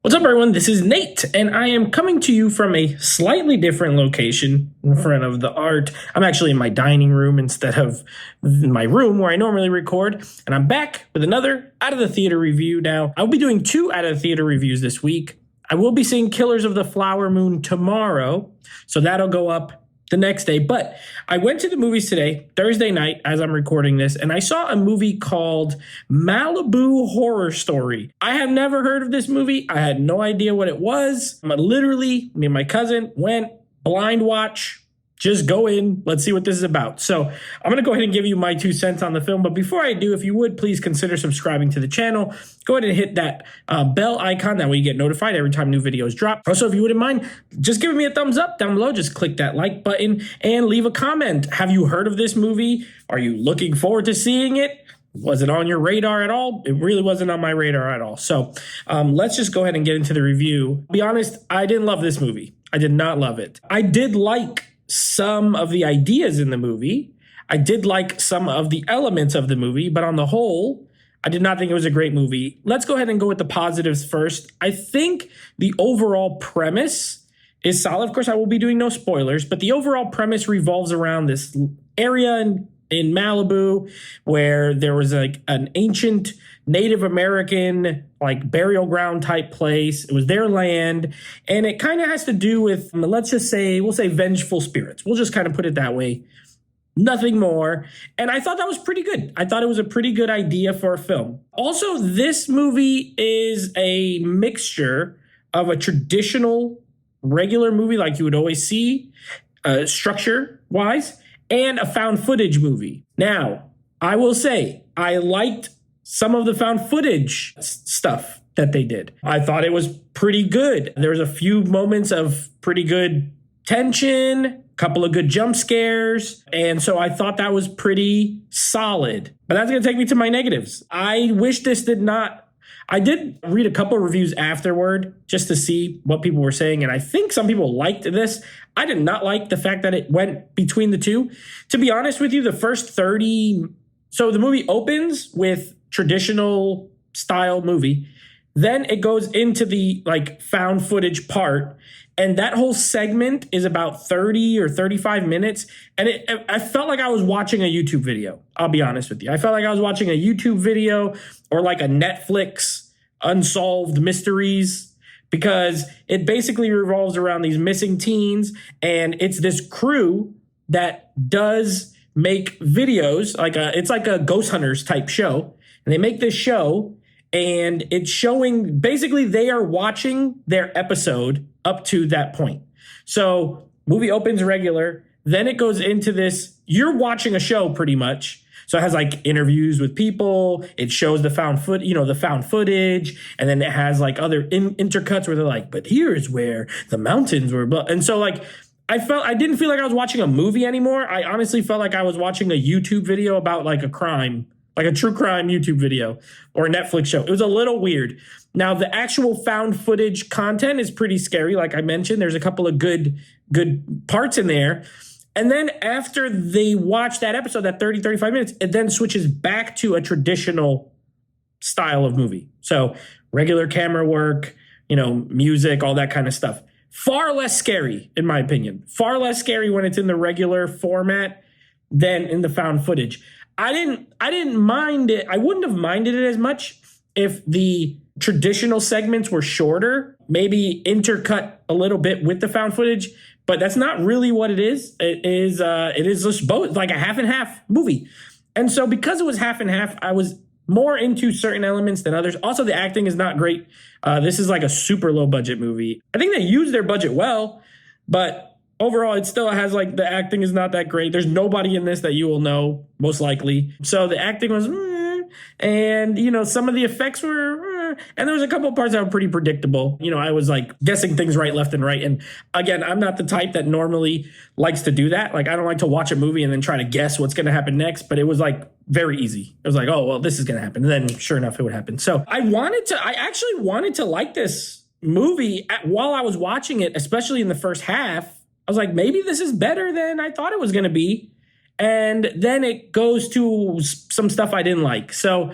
What's up, everyone? This is Nate, and I am coming to you from a slightly different location in front of the art. I'm actually in my dining room instead of my room where I normally record, and I'm back with another Out of the Theater review. Now, I'll be doing 2 Out of the Theater reviews this week. I will be seeing Killers of the Flower Moon tomorrow, so that'll go up the next day. But I went to the movies today, Thursday night, as I'm recording this, and I saw a movie called Malibu Horror Story. I have never heard of this movie. I had no idea what it was. Literally, me and my cousin went blind watch. Just go in. Let's see what this is about. So I'm going to go ahead and give you my 2 cents on the film. But before I do, if you would, please consider subscribing to the channel. Go ahead and hit that bell icon. That way you get notified every time new videos drop. Also, if you wouldn't mind, just giving me a thumbs up down below. Just click that like button and leave a comment. Have you heard of this movie? Are you looking forward to seeing it? Was it on your radar at all? It really wasn't on my radar at all. So let's just go ahead and get into the review. To be honest, I didn't love this movie. I did not love it. I did like some of the ideas in the movie. I did like some of the elements of the movie, but on the whole, I did not think it was a great movie. Let's go ahead and go with the positives first. I think the overall premise is solid. Of course, I will be doing no spoilers, but the overall premise revolves around this area in Malibu where there was like an ancient Native American like burial ground type place. It was their land, and it kind of has to do with, let's just say, we'll say vengeful spirits. We'll just kind of put it that way. Nothing more. And I thought that was pretty good. I thought it was a pretty good idea for a film. Also, this movie is a mixture of a traditional regular movie like you would always see, structure-wise, and a found footage movie. Now, I will say, I liked some of the found footage stuff that they did. I thought it was pretty good. There was a few moments of pretty good tension, a couple of good jump scares, and so I thought that was pretty solid. But that's going to take me to my negatives. I wish this did not. I did read a couple of reviews afterward just to see what people were saying, and I think some people liked this. I did not like the fact that it went between the two. To be honest with you, the first 30... So the movie opens with traditional style movie. Then it goes into the like found footage part. And that whole segment is about 30 or 35 minutes. And I felt like I was watching a YouTube video. I'll be honest with you. I felt like I was watching a YouTube video or like a Netflix unsolved mysteries, because it basically revolves around these missing teens. And it's this crew that does make videos, it's like a Ghost Hunters type show. And they make this show, and it's showing, basically they are watching their episode up to that point. So movie opens regular, then it goes into this, you're watching a show pretty much. So it has like interviews with people. It shows the found footage. And then it has like other intercuts where they're like, but here's where the mountains were. And so like, I didn't feel like I was watching a movie anymore. I honestly felt like I was watching a YouTube video about like a crime, like a true crime YouTube video or a Netflix show. It was a little weird. Now, the actual found footage content is pretty scary. Like I mentioned, there's a couple of good parts in there. And then after they watch that episode, that 30, 35 minutes, it then switches back to a traditional style of movie. So regular camera work, music, all that kind of stuff. Far less scary, in my opinion. Far less scary when it's in the regular format than in the found footage. I didn't mind it. I wouldn't have minded it as much if the traditional segments were shorter, maybe intercut a little bit with the found footage, but that's not really what it is. It is just both, like a half and half movie. And so because it was half and half, I was more into certain elements than others. Also, the acting is not great. This is like a super low budget movie. I think they used their budget well, but overall, it still has like the acting is not that great. There's nobody in this that you will know, most likely. So the acting was, and some of the effects were, and there was a couple of parts that were pretty predictable. I was like guessing things right, left, and right. And again, I'm not the type that normally likes to do that. Like I don't like to watch a movie and then try to guess what's going to happen next. But it was like very easy. It was like, oh, well, this is going to happen. And then sure enough, it would happen. So I actually wanted to like this movie while I was watching it, especially in the first half. I was like, maybe this is better than I thought it was going to be. And then it goes to some stuff I didn't like. So,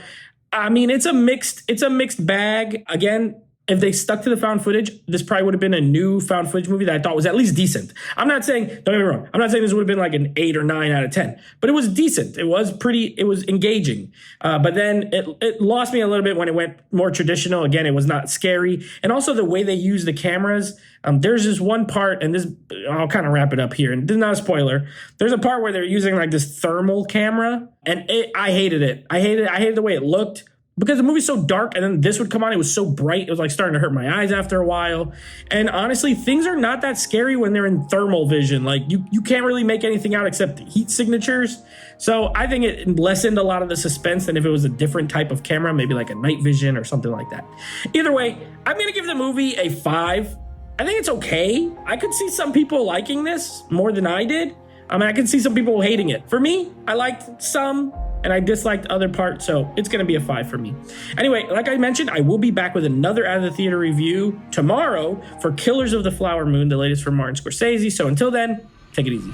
I mean, it's a mixed bag. Again, if they stuck to the found footage, this probably would have been a new found footage movie that I thought was at least decent. I'm not saying, don't get me wrong, I'm not saying this would have been like an 8 or 9 out of 10, but it was decent. It was engaging. But then it lost me a little bit when it went more traditional. Again, it was not scary. And also the way they use the cameras. There's this one part, and this, I'll kind of wrap it up here, and this is not a spoiler. There's a part where they're using like this thermal camera, and I hated it. I hated the way it looked. Because the movie's so dark, and then this would come on, it was so bright, it was like starting to hurt my eyes after a while. And honestly, things are not that scary when they're in thermal vision. Like, you can't really make anything out except heat signatures. So I think it lessened a lot of the suspense than if it was a different type of camera, maybe like a night vision or something like that. Either way, I'm going to give the movie a 5. I think it's okay. I could see some people liking this more than I did. I could see some people hating it. For me, I liked some, and I disliked other parts, so it's going to be a 5 for me. Anyway, like I mentioned, I will be back with another Out of the Theater review tomorrow for Killers of the Flower Moon, the latest from Martin Scorsese. So until then, take it easy.